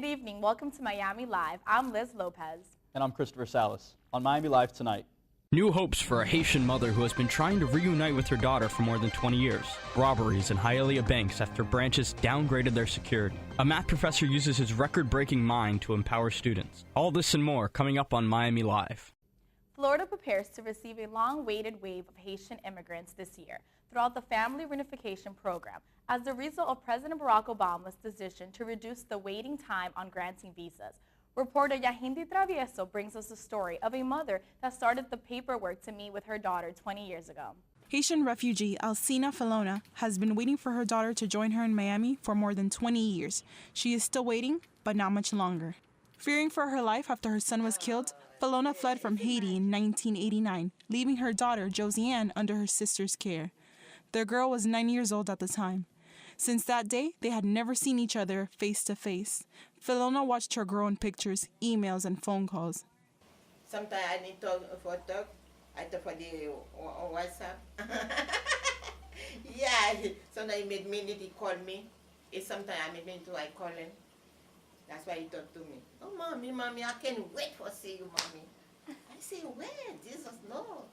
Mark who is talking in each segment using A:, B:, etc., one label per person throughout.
A: Good evening. Welcome to Miami Live. I'm Liz Lopez.
B: And I'm Christopher Salas. On Miami Live tonight.
C: New hopes for a Haitian mother who has been trying to reunite with her daughter for more than 20 years. Robberies in Hialeah banks after branches downgraded their security. A math professor uses his record-breaking mind to empower students. All this and more coming up on Miami Live.
A: Florida prepares to receive a long-awaited wave of Haitian immigrants this year throughout the Family Reunification Program as a result of President Barack Obama's decision to reduce the waiting time on granting visas. Reporter Yahindi Travieso brings us the story of a mother that started the paperwork to meet with her daughter 20 years ago.
D: Haitian refugee Alcina Felona has been waiting for her daughter to join her in Miami for more than 20 years. She is still waiting, but not much longer. Fearing for her life after her son was killed, Felona fled from Haiti in 1989, leaving her daughter Josiane under her sister's care. Their girl was 9 years old at the time. Since that day, they had never seen each other face to face. Felona watched her grow in pictures, emails, and phone calls.
E: Sometimes I need to talk. I talk for the WhatsApp. Yeah, sometimes he made minute he call me. Sometimes I made minute I call him. That's why he talk to me. Oh, mommy, I can't wait for see you, mommy. I say, when? Jesus, no.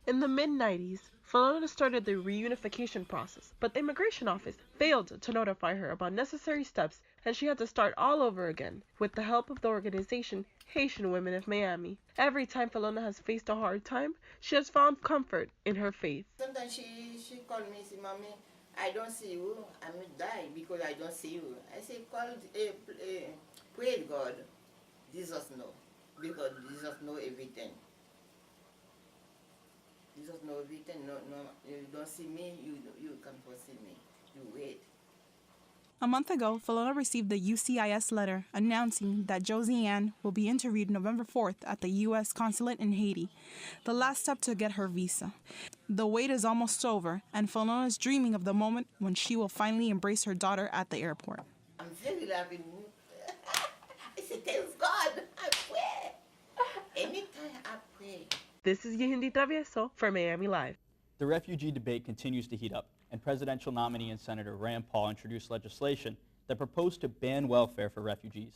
F: In the mid-90s, Felona started the reunification process, but the immigration office failed to notify her about necessary steps, and she had to start all over again with the help of the organization Haitian Women of Miami. Every time Felona has faced a hard time, she has found comfort in her faith.
E: Sometimes she call me and say, mommy, I don't see you. I will die because I don't see you. I say, pray God. Jesus know. Because Jesus know everything. Jesus know everything. No, you don't see me, you come for see me. You wait.
D: A month ago, Felona received the UCIS letter announcing that Josiane will be interviewed November 4th at the U.S. consulate in Haiti, the last step to get her visa. The wait is almost over, and Felona is dreaming of the moment when she will finally embrace her daughter at the airport.
E: I'm very loving. I say, thanks God, I pray. Anytime I pray.
F: This is Yehindi Travieso for Miami Live.
B: The refugee debate continues to heat up, and presidential nominee and Senator Rand Paul introduced legislation that proposed to ban welfare for refugees.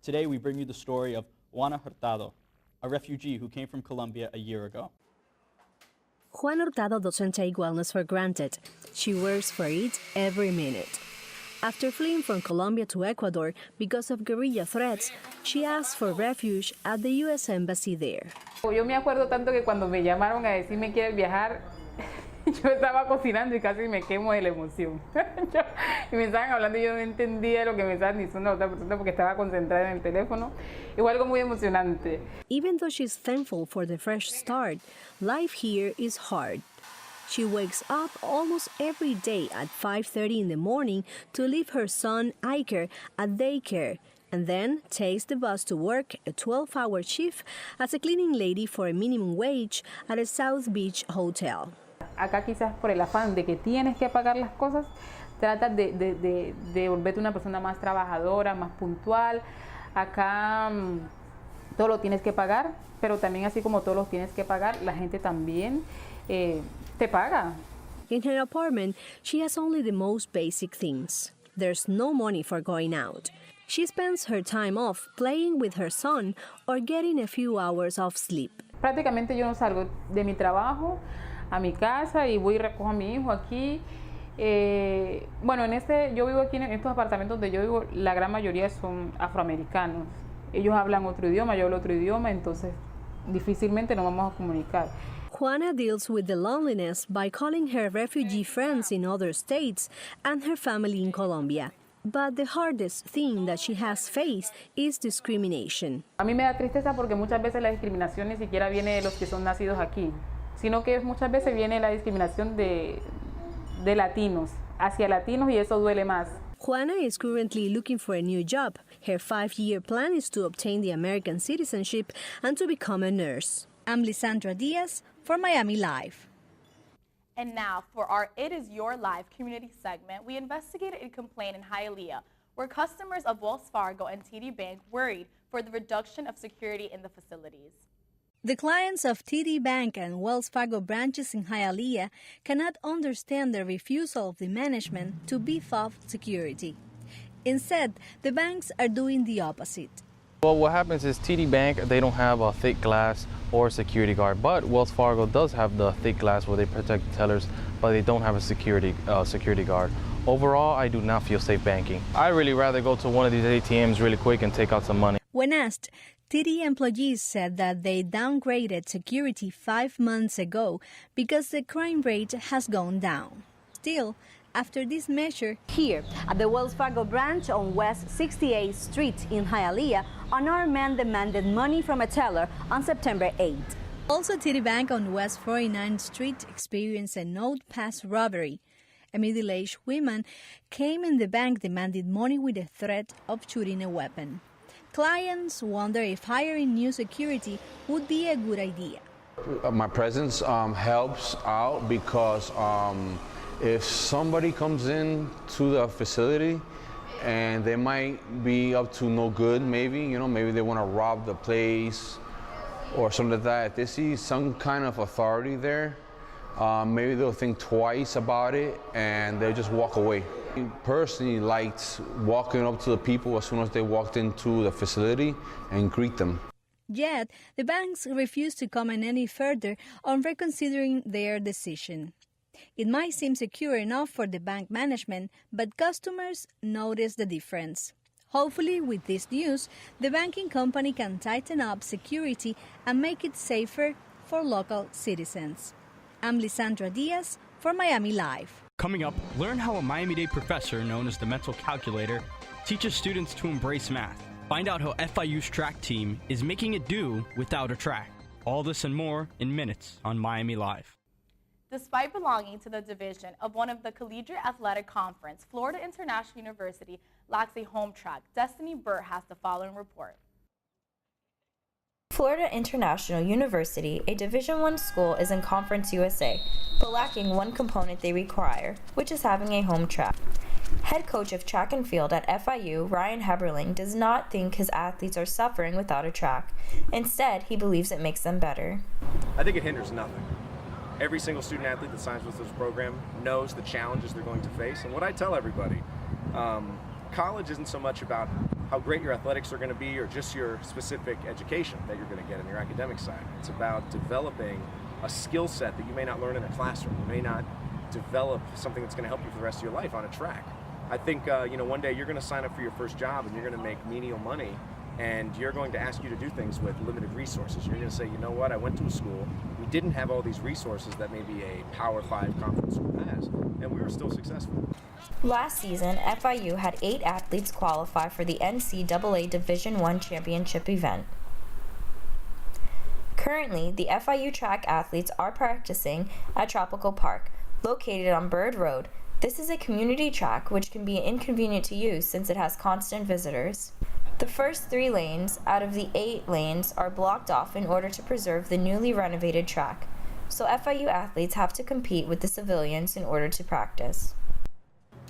B: Today, we bring you the story of Juana Hurtado, a refugee who came from Colombia a year ago.
G: Juana Hurtado doesn't take wellness for granted. She works for it every minute. After fleeing from Colombia to Ecuador because of guerrilla threats, she asked for refuge at the U.S. Embassy there.
H: Yo me acuerdo tanto que cuando me llamaron a decirme que viajar, yo estaba cocinando y casi me quemo de la emoción. Y me estaban hablando y yo no entendía lo que me estaban diciendo a otra persona porque estaba concentrada en el teléfono. Y fue algo muy emocionante.
G: Even though she's thankful for the fresh start, life here is hard. She wakes up almost every day at 5:30 in the morning to leave her son Iker at daycare, and then takes the bus to work a 12-hour shift as a cleaning lady for a minimum wage at a South Beach hotel.
H: Acá quizás por el afán de que tienes que pagar las cosas, tratas de volverte una persona más trabajadora, más puntual. Acá todo lo tienes que pagar, pero también así como todos los tienes que pagar, la gente también te paga.
G: In her apartment, she has only the most basic things. There's no money for going out. She spends her time off playing with her son or getting a few hours of sleep.
H: Prácticamente yo no salgo de mi trabajo a mi casa y voy y recojo a mi hijo aquí. Bueno, yo vivo aquí en estos apartamentos donde yo vivo, la gran mayoría son afroamericanos. Ellos hablan otro idioma, yo hablo otro idioma, entonces difícilmente nos vamos a comunicar.
G: Juana deals with the loneliness by calling her refugee friends in other states and her family in Colombia. But the hardest thing that she has faced is discrimination.
H: A mí me da tristeza porque muchas veces la discriminación ni siquiera viene de los que son nacidos aquí, sino que muchas veces viene la discriminación de latinos, hacia latinos, y eso duele más.
G: Juana is currently looking for a new job. Her 5-year plan is to obtain the American citizenship and to become a nurse. I'm Lisandra Diaz for Miami Live.
A: And now, for our It Is Your Life community segment, we investigated a complaint in Hialeah where customers of Wells Fargo and TD Bank worried for the reduction of security in the facilities.
G: The clients of TD Bank and Wells Fargo branches in Hialeah cannot understand the refusal of the management to beef up security. Instead, the banks are doing the opposite.
I: Well, what happens is TD Bank, they don't have a thick glass or security guard, but Wells Fargo does have the thick glass where they protect the tellers, but they don't have a security guard. Overall, I do not feel safe banking. I'd really rather go to one of these ATMs really quick and take out some money.
G: When asked, TD employees said that they downgraded security 5 months ago because the crime rate has gone down. Still, after this measure, here at the Wells Fargo branch on West 68th Street in Hialeah, another man demanded money from a teller on September 8th. Also, TD Bank on West 49th Street experienced a no-pass robbery. A middle-aged woman came in the bank demanding money with a threat of shooting a weapon. Clients wonder if hiring new security would be a good idea.
J: My presence helps out because if somebody comes in to the facility and they might be up to no good, maybe they want to rob the place or something like that. If they see some kind of authority there, maybe they'll think twice about it and they'll just walk away. I personally liked walking up to the people as soon as they walked into the facility and greet them.
G: Yet, the banks refuse to comment any further on reconsidering their decision. It might seem secure enough for the bank management, but customers notice the difference. Hopefully, with this news, the banking company can tighten up security and make it safer for local citizens. I'm Lisandra Diaz for Miami Live.
C: Coming up, learn how a Miami-Dade professor known as the mental calculator teaches students to embrace math. Find out how FIU's track team is making it do without a track. All this and more in minutes on Miami Live.
A: Despite belonging to the division of one of the Collegiate Athletic Conference, Florida International University lacks a home track. Destiny Burt has the following report.
K: Florida International University, a Division I school, is in Conference USA, but lacking one component they require, which is having a home track. Head coach of track and field at FIU, Ryan Heberling, does not think his athletes are suffering without a track. Instead, he believes it makes them better.
L: I think it hinders nothing. Every single student athlete that signs with this program knows the challenges they're going to face. And what I tell everybody, college isn't so much about how great your athletics are going to be or just your specific education that you're going to get on your academic side. It's about developing a skill set that you may not learn in a classroom. You may not develop something that's going to help you for the rest of your life on a track. I think one day you're going to sign up for your first job and you're going to make menial money, and you're going to ask you to do things with limited resources. You're going to say, you know what, I went to a school, we didn't have all these resources that maybe a Power 5 conference school has, and we were still successful.
K: Last season, FIU had 8 athletes qualify for the NCAA Division I championship event. Currently, the FIU track athletes are practicing at Tropical Park, located on Bird Road. This is a community track which can be inconvenient to use since it has constant visitors. The first 3 lanes out of the 8 lanes are blocked off in order to preserve the newly renovated track, so FIU athletes have to compete with the civilians in order to practice.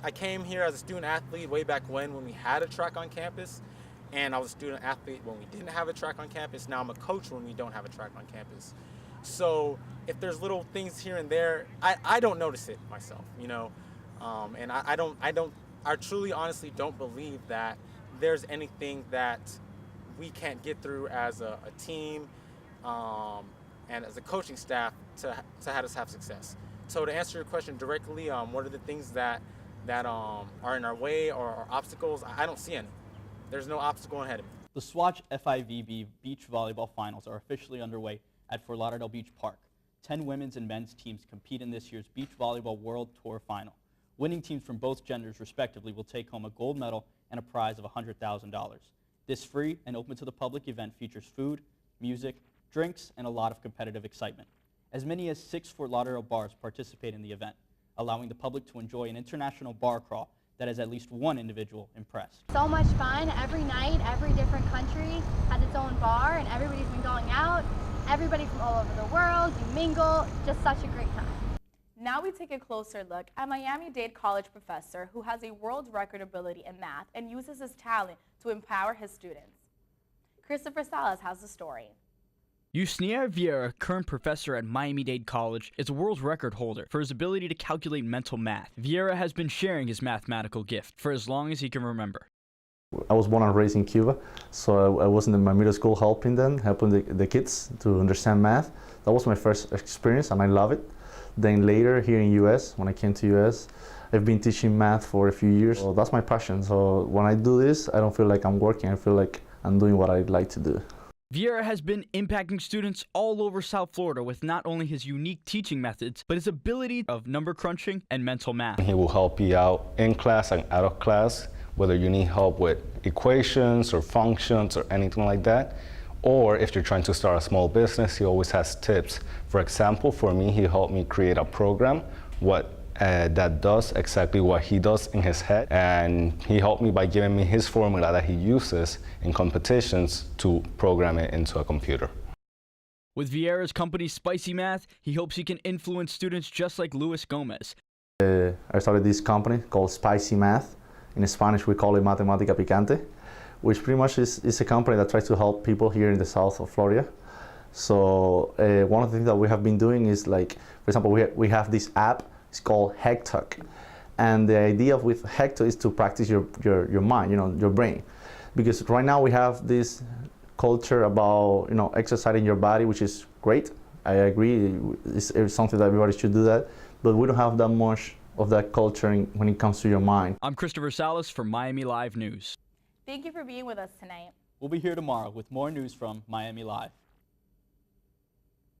M: I came here as a student athlete way back when we had a track on campus, and I was a student athlete when we didn't have a track on campus. Now I'm a coach when we don't have a track on campus. So if there's little things here and there, I don't notice it myself, and I truly honestly don't believe that there's anything that we can't get through as a team and as a coaching staff to have us have success. So to answer your question directly, what are the things that are in our way or obstacles? I don't see any. There's no obstacle ahead of me.
B: The Swatch FIVB beach volleyball finals are officially underway at Fort Lauderdale Beach Park. 10 women's and men's teams compete in this year's Beach Volleyball World Tour Final. Winning teams from both genders, respectively, will take home a gold medal and a prize of $100,000. This free and open to the public event features food, music, drinks, and a lot of competitive excitement. As many as 6 Fort Lauderdale bars participate in the event, allowing the public to enjoy an international bar crawl that has at least one individual impressed.
N: So much fun. Every night, every different country has its own bar, and everybody's been going out. Everybody from all over the world, you mingle, just such a great time.
A: Now we take a closer look at Miami-Dade College professor who has a world record ability in math and uses his talent to empower his students. Christopher Salas has the story.
C: Yusnier Vieira, current professor at Miami-Dade College, is a world record holder for his ability to calculate mental math. Vieira has been sharing his mathematical gift for as long as he can remember.
O: I was born and raised in Cuba, so I was in my middle school helping the kids to understand math. That was my first experience and I love it. Then later here in US, when I came to US, I've been teaching math for a few years. So that's my passion. So when I do this, I don't feel like I'm working, I feel like I'm doing what I like to do.
C: Vieira has been impacting students all over South Florida with not only his unique teaching methods, but his ability of number crunching and mental math.
P: He will help you out in class and out of class, whether you need help with equations or functions or anything like that. Or if you're trying to start a small business, he always has tips. For example, for me, he helped me create a program that does exactly what he does in his head. And he helped me by giving me his formula that he uses in competitions to program it into a computer.
C: With Vieira's company Spicy Math, he hopes he can influence students just like Luis Gomez.
O: I started this company called Spicy Math. In Spanish, we call it Matemática Picante, which pretty much is a company that tries to help people here in the south of Florida. So one of the things that we have been doing is, like, for example, we have this app. It's called Hectalk, and the idea with Hectalk is to practice your mind, your brain, because right now we have this culture about exercising your body, which is great. I agree, it's something that everybody should do that, but we don't have that much of that culture when it comes to your mind.
C: I'm Christopher Salas for Miami Live News.
A: Thank you for being with us tonight.
B: We'll be here tomorrow with more news from Miami Live.